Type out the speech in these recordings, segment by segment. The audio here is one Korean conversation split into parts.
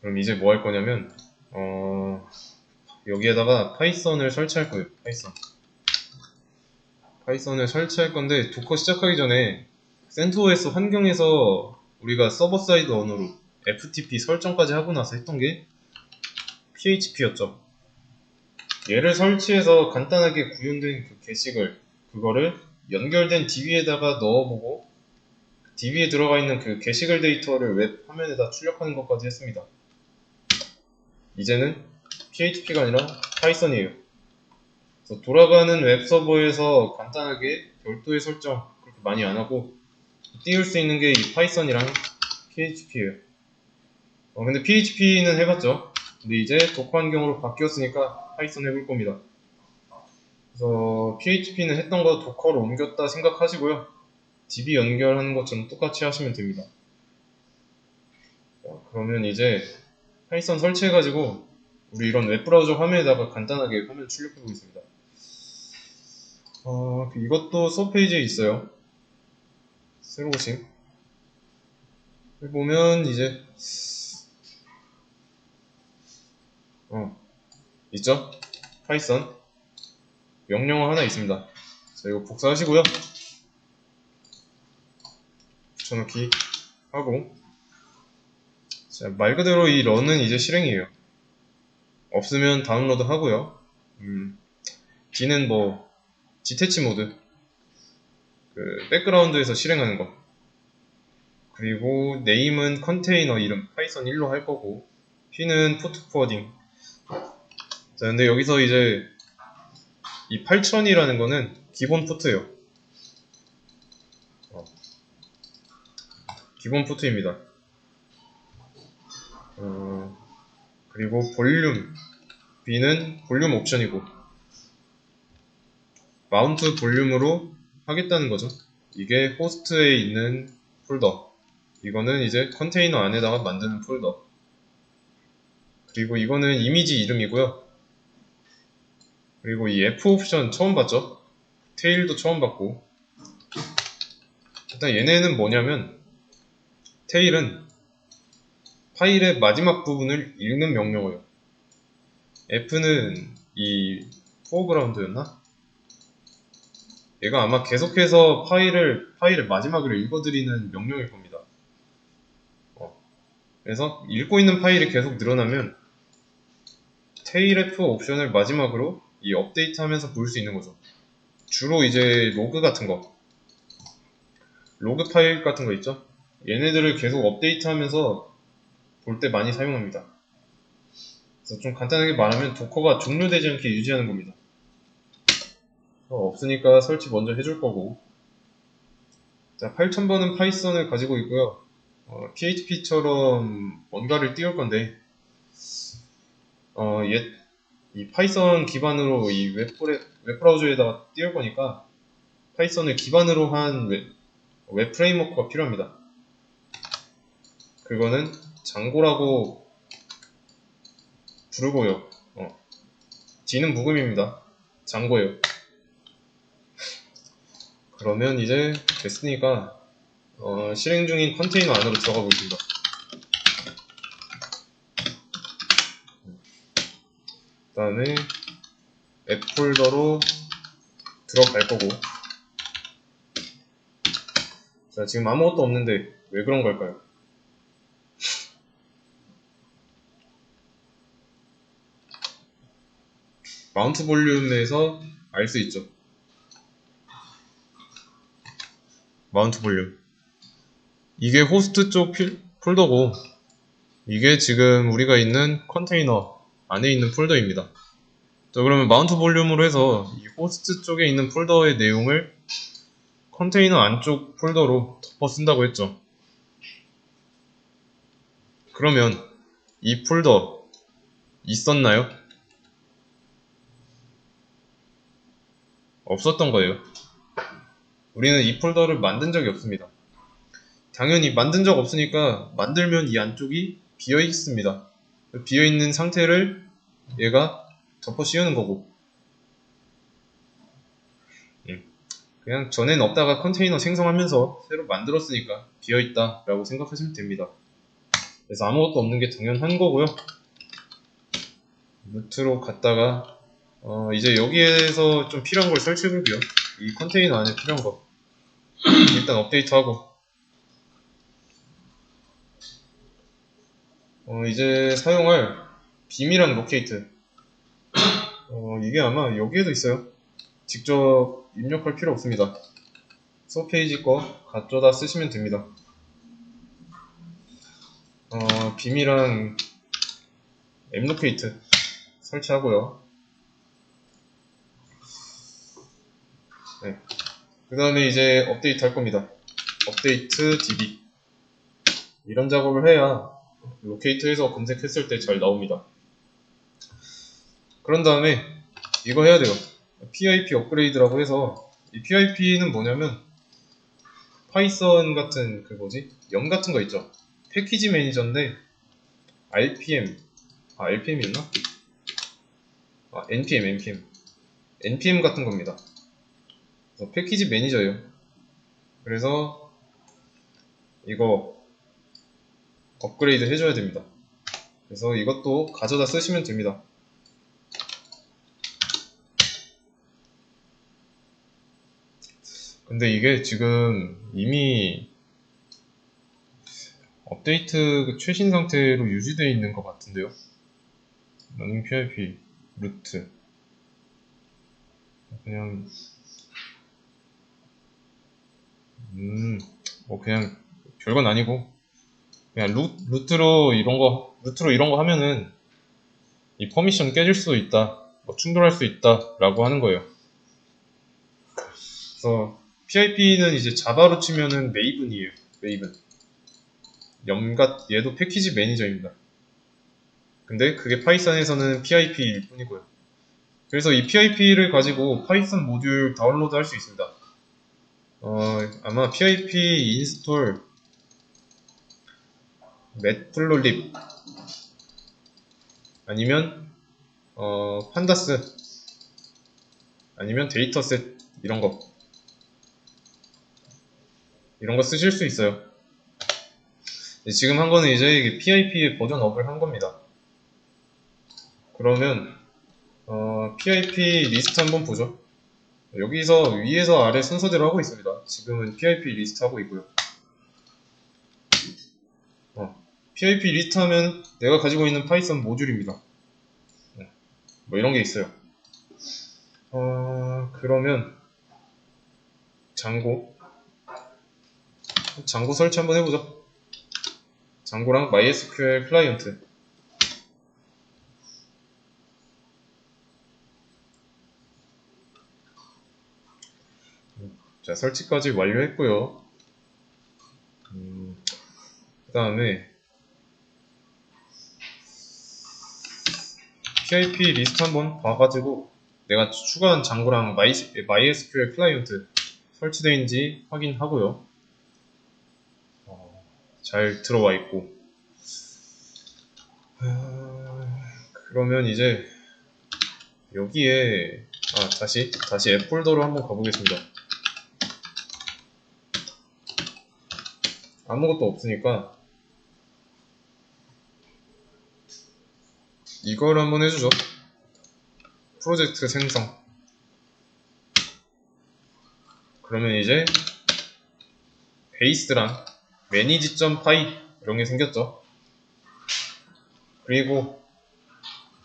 그럼 이제 뭐 할 거냐면 여기에다가 파이썬을 설치할 거예요. 파이썬을 설치할 건데, 도커 시작하기 전에 CentOS 환경에서 우리가 서버 사이드 언어로 FTP 설정까지 하고 나서 했던 게 PHP였죠. 얘를 설치해서 간단하게 구현된 그 게시글, 그거를 연결된 DB에다가 넣어보고 DB에 들어가 있는 그 게시글 데이터를 웹 화면에다 출력하는 것까지 했습니다. 이제는 PHP가 아니라 파이썬이에요. 그래서 돌아가는 웹 서버에서 간단하게 별도의 설정 그렇게 많이 안 하고 띄울 수 있는 게 이 파이썬이랑 PHP예요. 근데 PHP는 해봤죠. 근데 이제 도커 환경으로 바뀌었으니까 파이썬 해볼 겁니다. 그래서 PHP는 했던 거 도커로 옮겼다 생각하시고요. DB 연결하는 것처럼 똑같이 하시면 됩니다. 그러면 이제 파이썬 설치해가지고 우리 이런 웹브라우저 화면에다가 간단하게 화면 출력해 보겠습니다. 이것도 수업 페이지에 있어요. 새로 오신. 보면 이제 있죠? 파이썬 명령어 하나 있습니다. 자, 이거 복사하시고요. 붙여넣기 하고, 자, 말 그대로 이 런은 이제 실행이에요. 없으면 다운로드 하고요. G는 뭐 지태치 모드, 그 백그라운드에서 실행하는 거. 그리고 네임은 컨테이너 이름 파이썬 1로 할 거고, P는 포트 포워딩. 자, 근데 여기서 이제 이 8000이라는 거는 기본 포트예요. 기본 포트입니다. 그리고 볼륨 B는 볼륨 옵션이고, 마운트 볼륨으로 하겠다는 거죠. 이게 호스트에 있는 폴더, 이거는 이제 컨테이너 안에다가 만드는 폴더, 그리고 이거는 이미지 이름이고요. 그리고 이 F 옵션 처음 봤죠? 테일도 처음 봤고, 일단 얘네는 뭐냐면, 테일은 파일의 마지막 부분을 읽는 명령어예요. F는 이 포어그라운드였나? 얘가 아마 계속해서 파일의 마지막을 읽어드리는 명령일 겁니다. 그래서 읽고 있는 파일이 계속 늘어나면 tailf 옵션을 마지막으로 이 업데이트 하면서 볼 수 있는 거죠. 주로 이제 로그 같은 거, 로그 파일 같은 거 있죠? 얘네들을 계속 업데이트 하면서 볼 때 많이 사용합니다. 그래서 좀 간단하게 말하면 도커가 종료되지 않게 유지하는 겁니다. 없으니까 설치 먼저 해줄 거고, 자, 8000번은 파이썬을 가지고 있고요. PHP처럼 뭔가를 띄울 건데, 이 파이썬 기반으로 이 웹브라우저에다가 띄울 거니까 파이썬을 기반으로 한 웹 프레임워크가 필요합니다. 그거는 장고라고 부르고요. G는 묵음입니다. 장고예요. 그러면 이제 됐으니까 실행 중인 컨테이너 안으로 들어가 보겠습니다. 그 다음에 앱 폴더로 들어갈 거고, 자, 지금 아무것도 없는데 왜 그런 걸까요? 마운트 볼륨에서 알 수 있죠. 마운트 볼륨, 이게 호스트 쪽 폴더고, 이게 지금 우리가 있는 컨테이너 안에 있는 폴더입니다. 자, 그러면 마운트 볼륨으로 해서 이 호스트 쪽에 있는 폴더의 내용을 컨테이너 안쪽 폴더로 덮어 쓴다고 했죠. 그러면 이 폴더 있었나요? 없었던 거예요. 우리는 이 폴더를 만든 적이 없습니다. 당연히 만든 적 없으니까 만들면 이 안쪽이 비어 있습니다. 비어 있는 상태를 얘가 덮어 씌우는 거고, 그냥 전엔 없다가 컨테이너 생성하면서 새로 만들었으니까 비어 있다 라고 생각하시면 됩니다. 그래서 아무것도 없는 게 당연한 거고요. 루트로 갔다가 이제 여기에서 좀 필요한 걸 설치해 볼게요. 이 컨테이너 안에 필요한 거 일단 업데이트하고 이제 사용할 빔이랑 로케이트 이게 아마 여기에도 있어요. 직접 입력할 필요 없습니다. 서페이지 거 가져다 쓰시면 됩니다. 빔이랑 앱로케이트 설치하고요. 네. 그 다음에 이제 업데이트 할 겁니다. 업데이트 db 이런 작업을 해야 로케이트에서 검색했을 때 잘 나옵니다. 그런 다음에 이거 해야 돼요. PIP 업그레이드라고 해서 이 PIP는 뭐냐면 파이썬 같은 그 뭐지? 영 같은 거 있죠? 패키지 매니저인데 RPM이었나? NPM 같은 겁니다. 그래서 패키지 매니저예요. 그래서 이거 업그레이드 해줘야 됩니다. 그래서 이것도 가져다 쓰시면 됩니다. 근데 이게 지금 이미 업데이트 최신 상태로 유지되어 있는 것 같은데요. 러닝 PIP 루트 그냥 뭐 그냥 별건 아니고 그냥 루트로 이런 거 하면은 이 퍼미션 깨질 수 있다, 뭐 충돌할 수 있다라고 하는 거예요. 그래서 PIP는 이제 자바로 치면은 메이븐이에요. 메이븐. 얘도 패키지 매니저입니다. 근데 그게 파이썬에서는 PIP일 뿐이고요. 그래서 이 PIP를 가지고 파이썬 모듈 다운로드 할 수 있습니다. 아마 PIP 인스톨 맷플로립 아니면 판다스 아니면 데이터셋 이런 거 쓰실 수 있어요. 지금 한 거는 이제 이게 PIP의 버전 업을 한 겁니다. 그러면 PIP 리스트 한번 보죠. 여기서 위에서 아래 순서대로 하고 있습니다. 지금은 PIP 리스트 하고 있고요. PIP 리스트 하면 내가 가지고 있는 파이썬 모듈입니다. 뭐 이런 게 있어요. 그러면 장고 설치 한번 해보죠. 장고랑 MySQL 클라이언트. 자, 설치까지 완료했고요. 그 다음에 PIP 리스트 한번 봐가지고 내가 추가한 장고랑 MySQL 클라이언트 설치되어 있는지 확인하고요. 잘 들어와 있고 그러면 이제 여기에 다시 앱 폴더로 한번 가보겠습니다. 아무것도 없으니까 이걸 한번 해주죠. 프로젝트 생성. 그러면 이제 베이스랑 manage.py 이런 게 생겼죠. 그리고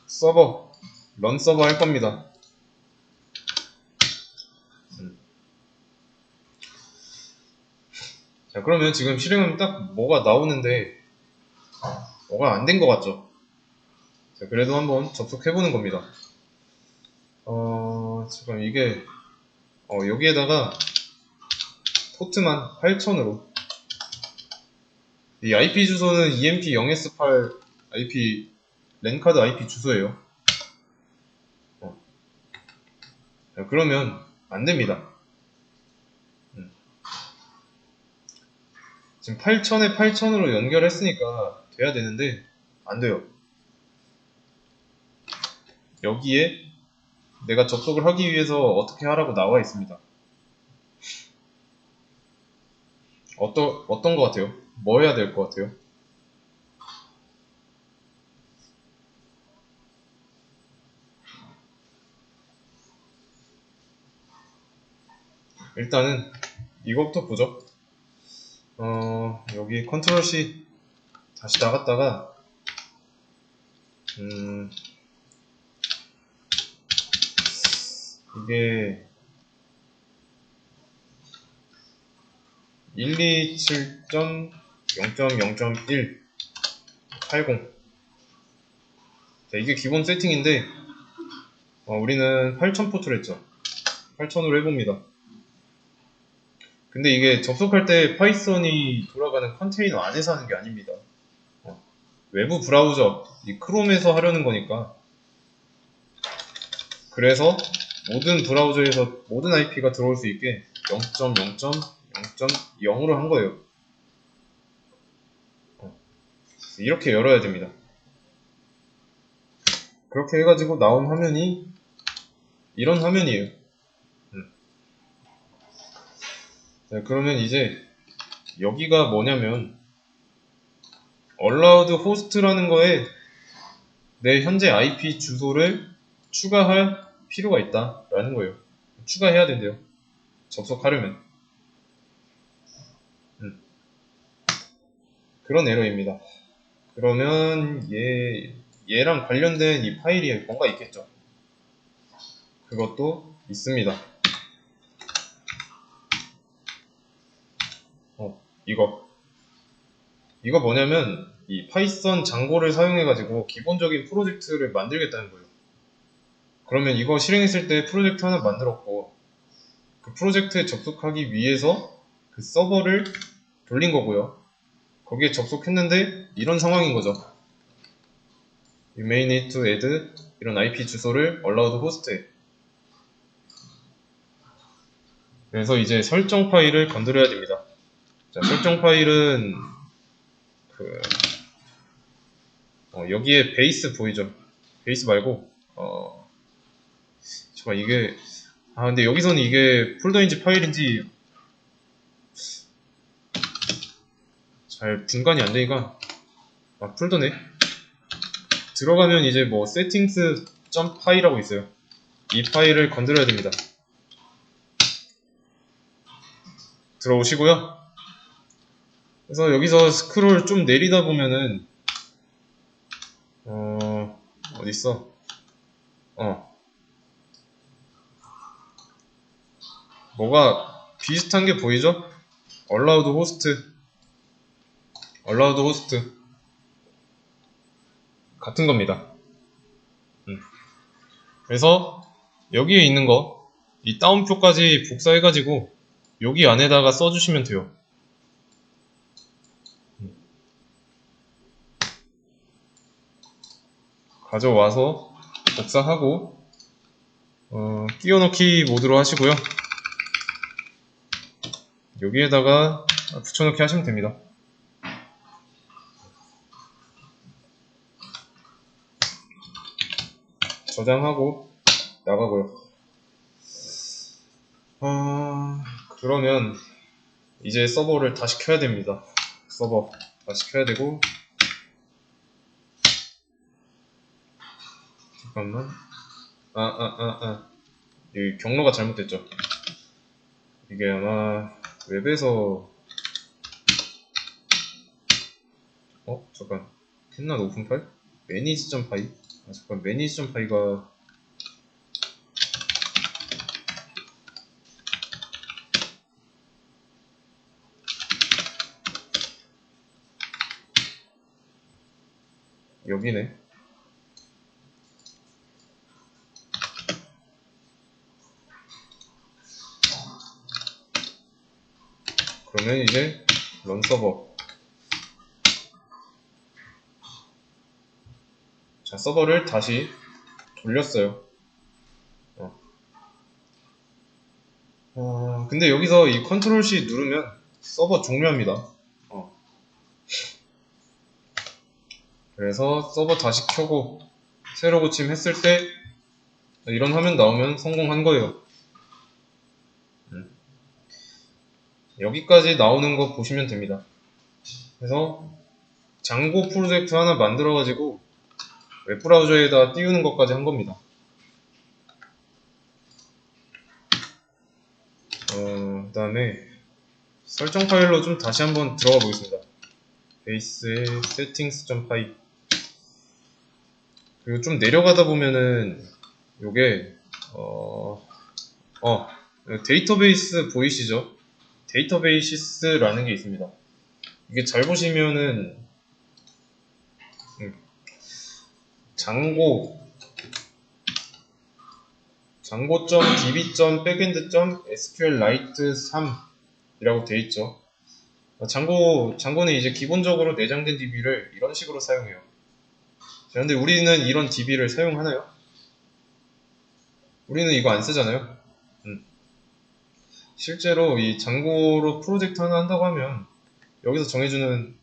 서버, 런 서버 할 겁니다. 자, 그러면 지금 실행하면 딱 뭐가 나오는데 뭐가 안 된 것 같죠? 자, 그래도 한번 접속해보는 겁니다. 지금 이게 여기에다가 포트만 8000으로 이 IP 주소는 EMP0S8 IP 랜카드 IP 주소예요. 자, 그러면 안 됩니다. 지금 8000에 8000으로 연결했으니까 돼야 되는데 안 돼요. 여기에 내가 접속을 하기 위해서 어떻게 하라고 나와 있습니다. 어떤 것 같아요? 뭐 해야 될 것 같아요? 일단은 이거부터 보죠. 여기 컨트롤 C 다시 나갔다가 이게 127.0.0.1 80. 자, 이게 기본 세팅인데 우리는 8000 포트를 했죠. 8000으로 해봅니다. 근데 이게 접속할 때 파이썬이 돌아가는 컨테이너 안에서 하는 게 아닙니다. 외부 브라우저, 이 크롬에서 하려는 거니까. 그래서 모든 브라우저에서 모든 IP가 들어올 수 있게 0.0.0.0으로 한 거예요. 이렇게 열어야 됩니다. 그렇게 해가지고 나온 화면이 이런 화면이에요. 자, 그러면 이제 여기가 뭐냐면 allowed host라는 거에 내 현재 IP 주소를 추가할 필요가 있다 라는 거예요. 추가해야 된대요. 접속하려면. 그런 에러입니다. 그러면 얘랑 관련된 이 파일이 뭔가 있겠죠. 그것도 있습니다. 이거 뭐냐면 이 파이썬 장고를 사용해 가지고 기본적인 프로젝트를 만들겠다는 거예요. 그러면 이거 실행했을 때 프로젝트 하나 만들었고 그 프로젝트에 접속하기 위해서 그 서버를 돌린 거고요. 거기에 접속했는데 이런 상황인 거죠. You may need to add 이런 IP 주소를 allowed host에. 그래서 이제 설정 파일을 건드려야 됩니다. 자, 설정 파일은 여기에 베이스 보이죠? 베이스 말고 잠깐 이게 근데 여기서는 이게 폴더인지 파일인지 잘 분간이 안 되니까 폴더네. 들어가면 이제 뭐 settings.py라고 있어요. 이 파일을 건드려야 됩니다. 들어오시고요. 그래서 여기서 스크롤 좀 내리다 보면은 어딨어? 뭐가 비슷한 게 보이죠? allowed host 같은 겁니다. 그래서 여기에 있는 거 이 다운표까지 복사해가지고 여기 안에다가 써주시면 돼요. 가져와서 복사하고 끼워넣기 모드로 하시고요. 여기에다가 붙여넣기 하시면 됩니다. 저장하고 나가고요. 그러면 이제 서버를 다시 켜야 됩니다. 서버 다시 켜야 되고 잠깐만 이 경로가 잘못됐죠. 이게 아마 웹에서 잠깐 했나 오픈 파일? manage.py? 잠깐 manage.py가 여기네. 그러면 이제 런 서버. 자, 서버를 다시 돌렸어요. 근데 여기서 이 컨트롤 C 누르면 서버 종료합니다. 그래서 서버 다시 켜고 새로 고침 했을 때 이런 화면 나오면 성공한 거예요. 여기까지 나오는 거 보시면 됩니다. 그래서 장고 프로젝트 하나 만들어 가지고 웹브라우저에다 띄우는 것까지 한 겁니다. 그 다음에 설정 파일로 좀 다시 한번 들어가 보겠습니다. 베이스의 settings.py. 그리고 좀 내려가다 보면은 요게 데이터베이스 보이시죠? 데이터베이시스라는 게 있습니다. 이게 잘 보시면은 장고.db.backend.sqlite 3이라고 되어 있죠. 장고는 이제 기본적으로 내장된 DB를 이런 식으로 사용해요. 그런데 우리는 이런 DB를 사용하나요? 우리는 이거 안 쓰잖아요. 실제로 이 장고로 프로젝트 하나 한다고 하면 여기서 정해주는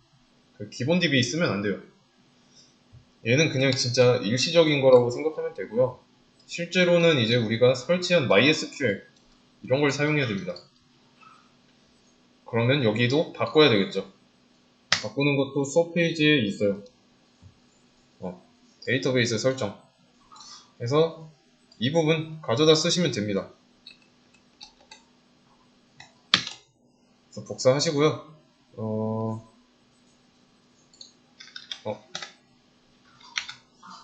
그 기본 DB 쓰면 안 돼요. 얘는 그냥 진짜 일시적인 거라고 생각하면 되고요. 실제로는 이제 우리가 설치한 MySQL 이런 걸 사용해야 됩니다. 그러면 여기도 바꿔야 되겠죠. 바꾸는 것도 수업 페이지에 있어요. 데이터베이스 설정. 그래서 이 부분 가져다 쓰시면 됩니다. 그래서 복사하시고요.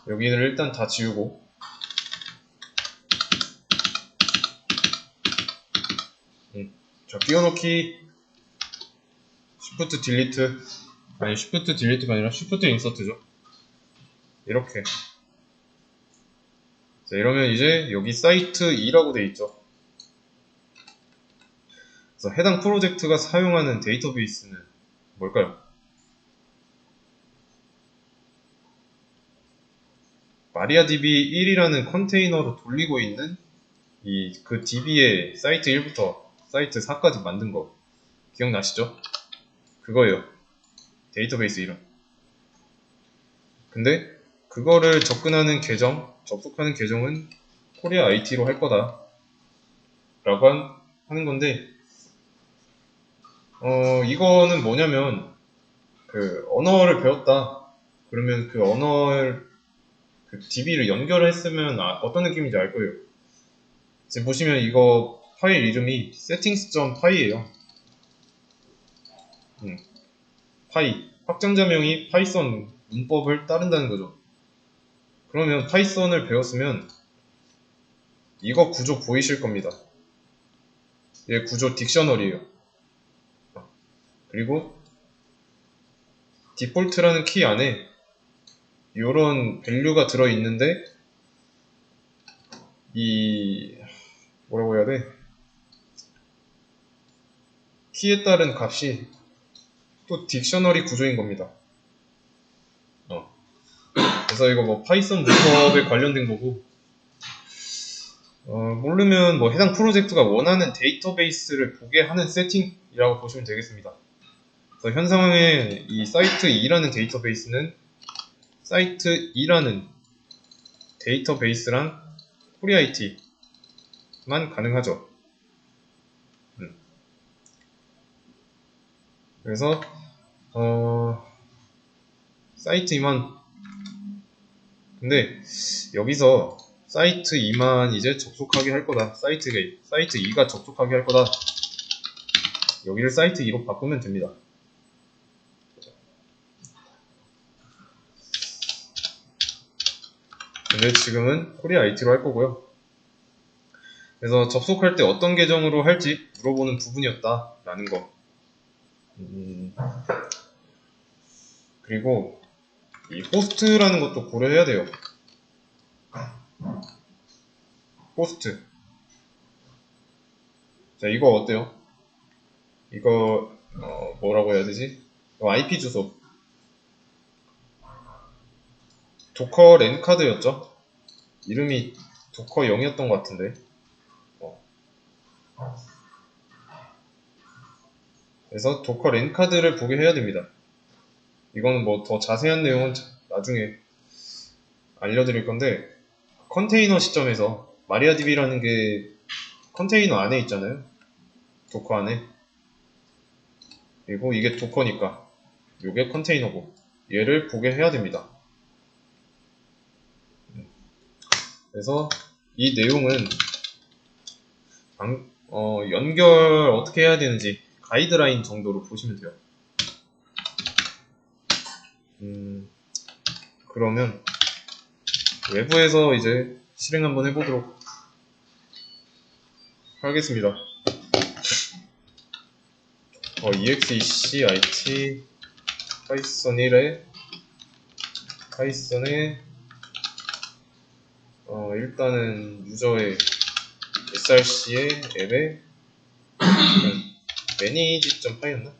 여기는 일단 다 지우고 자, 끼워넣기 Shift Delete 아니 Shift Delete가 아니라 Shift Insert죠. 이렇게. 자, 이러면 이제 여기 사이트 2라고 되어 있죠. 그래서 해당 프로젝트가 사용하는 데이터베이스는 뭘까요? MariaDB 1이라는 컨테이너로 돌리고 있는 그 DB의 사이트 1부터 사이트 4까지 만든 거 기억나시죠? 그거예요. 데이터베이스 이름. 근데 그거를 접속하는 계정은 코리아 IT로 할 거다 라고 하는 건데 이거는 뭐냐면 그 언어를 배웠다 그러면 그 언어를 그 DB를 연결했으면 어떤 느낌인지 알 거예요. 지금 보시면 이거 파일 이름이 settings.py예요. 파이 확장자명이 파이썬 문법을 따른다는 거죠. 그러면 파이썬을 배웠으면 이거 구조 보이실 겁니다. 얘 구조 딕셔너리예요. 그리고 디폴트라는 키 안에 이런 밸류가 들어있는데 뭐라고 해야 돼? 키에 따른 값이 또 딕셔너리 구조인 겁니다. 그래서 이거 뭐 파이썬 문법에 관련된 거고 모르면 뭐 해당 프로젝트가 원하는 데이터베이스를 보게 하는 세팅이라고 보시면 되겠습니다. 그래서 현 상황에 이 사이트 2라는 데이터베이스는 사이트 2라는 데이터베이스랑 코리아이티만 가능하죠. 그래서 사이트 2만 근데 여기서 사이트 2만 이제 접속하게 할 거다. 사이트 2가 접속하게 할 거다. 여기를 사이트 2로 바꾸면 됩니다. 근데 지금은 코리아 IT로 할 거고요. 그래서 접속할 때 어떤 계정으로 할지 물어보는 부분이었다라는 거. 그리고 이 호스트라는 것도 고려해야 돼요. 호스트. 자, 이거 어때요? 이거 뭐라고 해야 되지? IP 주소. 도커 랜카드였죠? 이름이 도커 0이었던 것 같은데. 그래서 도커 랜카드를 보게 해야 됩니다. 이거는 뭐 더 자세한 내용은 나중에 알려드릴 건데 컨테이너 시점에서 마리아DB라는 게 컨테이너 안에 있잖아요. 도커 안에. 그리고 이게 도커니까 이게 컨테이너고 얘를 보게 해야 됩니다. 그래서 이 내용은 연결 어떻게 해야 되는지 가이드라인 정도로 보시면 돼요. 그러면 외부에서 이제 실행 한번 해보도록 하겠습니다. execit 파이썬 1에 파이썬에 일단은 유저의 src의 앱에 manage.py였나?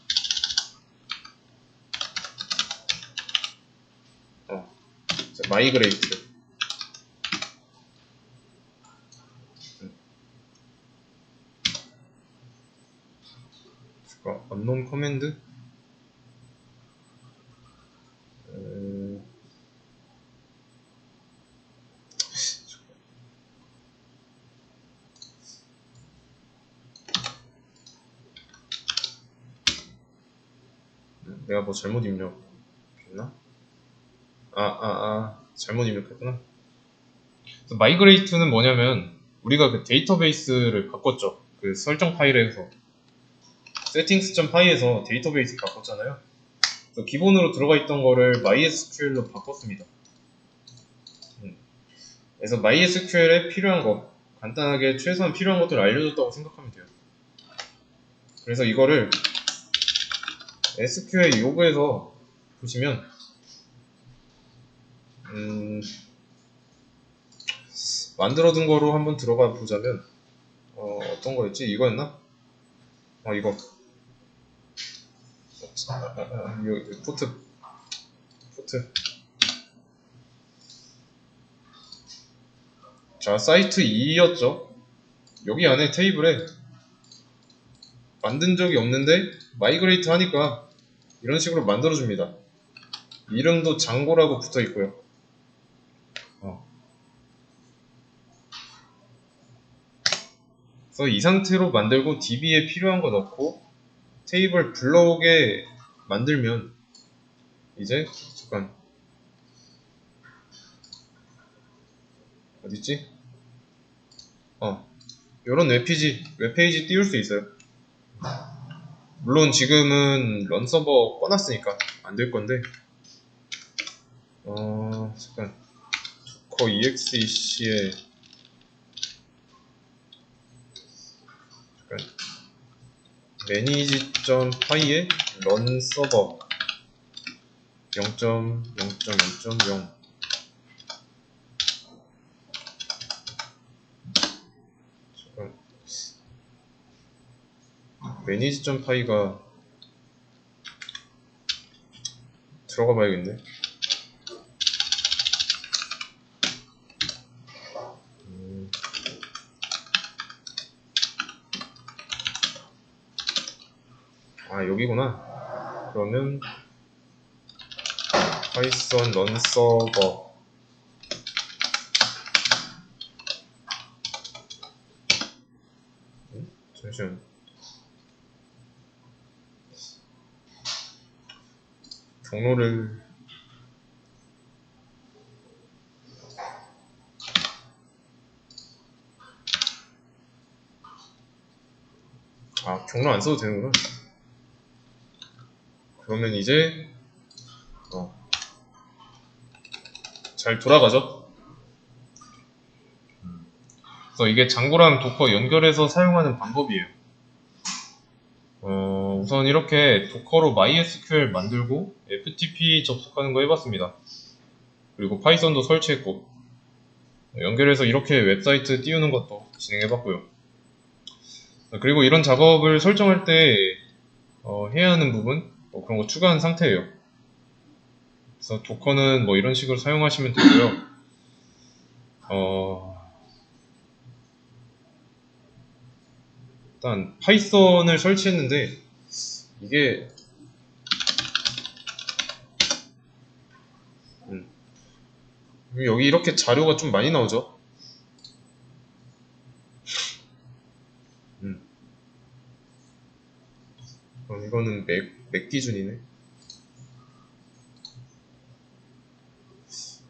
migrate unknown command 내가 뭐 잘못 입력했나? 잘못 입력했구나. migrate는 뭐냐면 우리가 그 데이터베이스를 바꿨죠. 그 설정 파일에서 settings.py에서 데이터베이스 바꿨잖아요. 그래서 기본으로 들어가 있던 거를 MySQL로 바꿨습니다. 그래서 MySQL에 필요한 거 간단하게 최소한 필요한 것들을 알려줬다고 생각하면 돼요. 그래서 이거를 SQL 요구에서 보시면 만들어둔 거로 한번 들어가 보자면 어떤 거였지? 이거였나? 이거 포트 자, 사이트 2였죠. 여기 안에 테이블에 만든 적이 없는데 마이그레이트 하니까 이런 식으로 만들어줍니다. 이름도 장고라고 붙어 있고요. 그래서 이 상태로 만들고 DB에 필요한 거 넣고 테이블 불러오게 만들면 이제 잠깐 어딨지? 요런 웹페이지 띄울 수 있어요. 물론 지금은 런 서버 꺼놨으니까 안 될 건데 잠깐 도커 exec에 잠깐 manage.py에 런 서버 0.0.0.0 manage.py가 들어가 봐야겠네. 여기구나. 그러면 파이썬 런 서버 잠시만. 경로를 경로 안 써도 되는구나. 그러면 이제 잘 돌아가죠. 그래서 이게 장고랑 도커 연결해서 사용하는 방법이에요. 우선 이렇게 도커로 MySQL 만들고 FTP 접속하는 거 해봤습니다. 그리고 파이썬도 설치했고 연결해서 이렇게 웹사이트 띄우는 것도 진행해봤고요. 그리고 이런 작업을 설정할 때 해야 하는 부분 그런 거 추가한 상태예요. 그래서 도커는 뭐 이런 식으로 사용하시면 되고요. 일단 파이썬을 설치했는데 이게 여기 이렇게 자료가 좀 많이 나오죠. 이거는 맥 기준이네.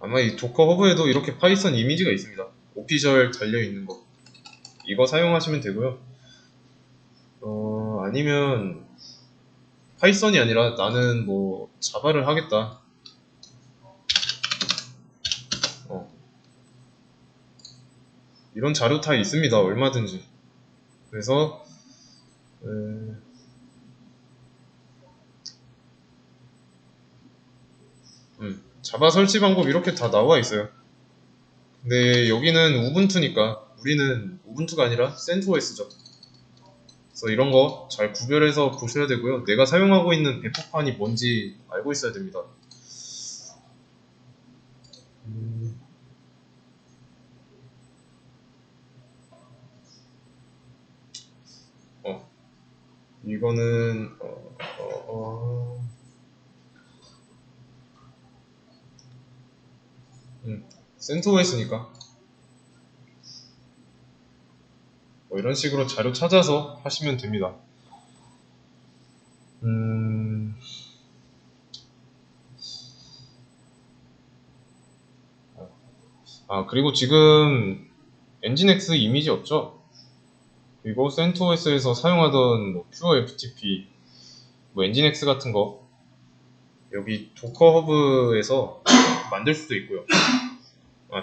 아마 이 도커 허브에도 이렇게 파이썬 이미지가 있습니다. 오피셜 달려있는 거 이거 사용하시면 되고요. 아니면 파이썬이 아니라 나는 뭐 자바를 하겠다. 이런 자료 다 있습니다. 얼마든지. 그래서 자바 설치 방법 이렇게 다 나와 있어요. 근데 여기는 우분투니까 우리는 우분투가 아니라 센트OS죠. 그래서 이런 거 잘 구별해서 보셔야 되고요. 내가 사용하고 있는 배포판이 뭔지 알고 있어야 됩니다. 이거는 센트OS니까 뭐 이런 식으로 자료 찾아서 하시면 됩니다. 그리고 지금 엔진X 이미지 없죠? 그리고 센트OS에서 사용하던 뭐 퓨어 FTP, 뭐 엔진X 같은 거 여기 도커 허브에서 만들 수도 있고요.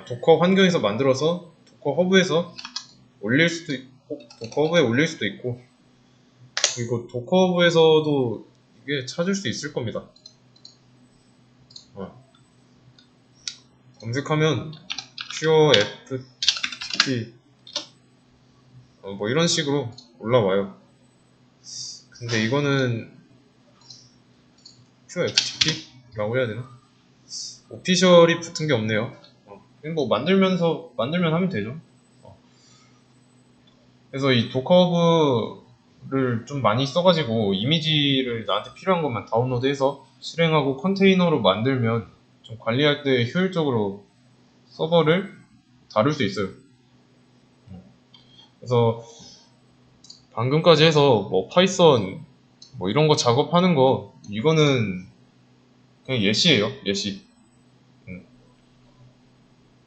도커 환경에서 만들어서 도커 허브에서 올릴 수도 있고, 도커 허브에 올릴 수도 있고, 그리고 도커 허브에서도 이게 찾을 수 있을 겁니다. 검색하면 퓨어 FTP 뭐 이런 식으로 올라와요. 근데 이거는 퓨어 FTP라고 해야 되나? 오피셜이 붙은 게 없네요. 뭐 만들면 하면 되죠. 그래서 이 도커허브를 좀 많이 써가지고 이미지를 나한테 필요한 것만 다운로드해서 실행하고 컨테이너로 만들면 좀 관리할 때 효율적으로 서버를 다룰 수 있어요. 그래서 방금까지 해서 뭐 파이썬 뭐 이런 거 작업하는 거 이거는 그냥 예시예요. 예시.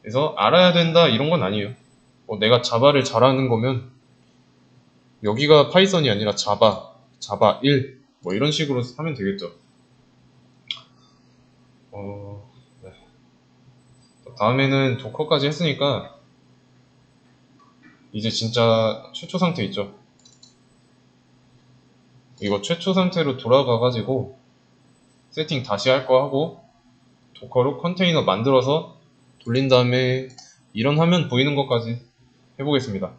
그래서 알아야 된다 이런 건 아니에요. 내가 자바를 잘하는 거면 여기가 파이썬이 아니라 자바 1, 뭐 이런 식으로 하면 되겠죠. 네. 다음에는 도커까지 했으니까 이제 진짜 최초 상태 있죠. 이거 최초 상태로 돌아가가지고 세팅 다시 할 거 하고 도커로 컨테이너 만들어서 돌린 다음에 이런 화면 보이는 것까지 해보겠습니다.